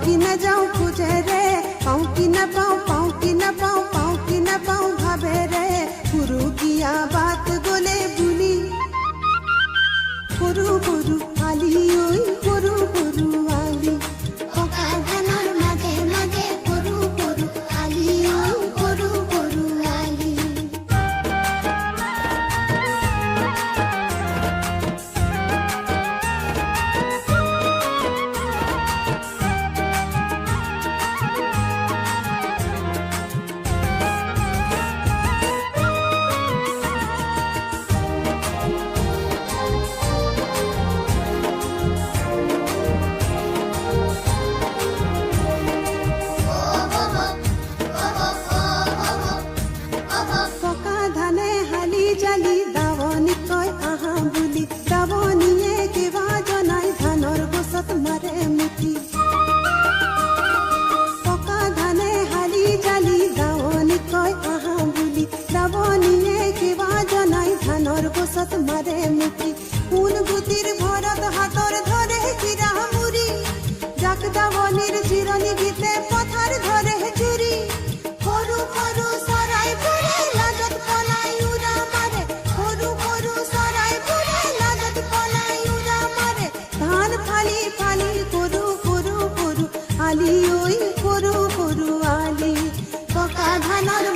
कि न जाऊं खुजे रे पाऊं कि न पाऊं पाऊं कि न पाऊं पाऊं कि न पाऊं भावे रे गुरु किया बात बोले भूली गुरु गुरु आली ओई गुरु गुरु आली पका धनर मागे मागे गुरु गुरु आली ओई गुरु गुरु आली জালি দাবনি কয় আহা বুলি দাবনিয়ে কিবা জনাই ধানৰ গছত মাৰে মুঠি পকা ধানে হালি জালি দাবনি কয় আহা বুলি দাবনিয়ে কিবা জনাই ধানৰ গছত মাৰে মুঠি কোন গুটিৰ ভৰত হাতৰ ধৰে কিৰা মুৰি জাক দাবনিৰ জিৰণি গীতে পথাৰ ধৰে জুৰি সৰু সৰু চৰাই ফুৰে লাজত পলাই উৰা মাৰে সৰু সৰু চৰাই ফুৰে লাজত পলাই উৰা মাৰে ধান ফালি ফালি সৰু সৰু সৰু আলি ঐ সৰু সৰু আলি পকা ধানৰ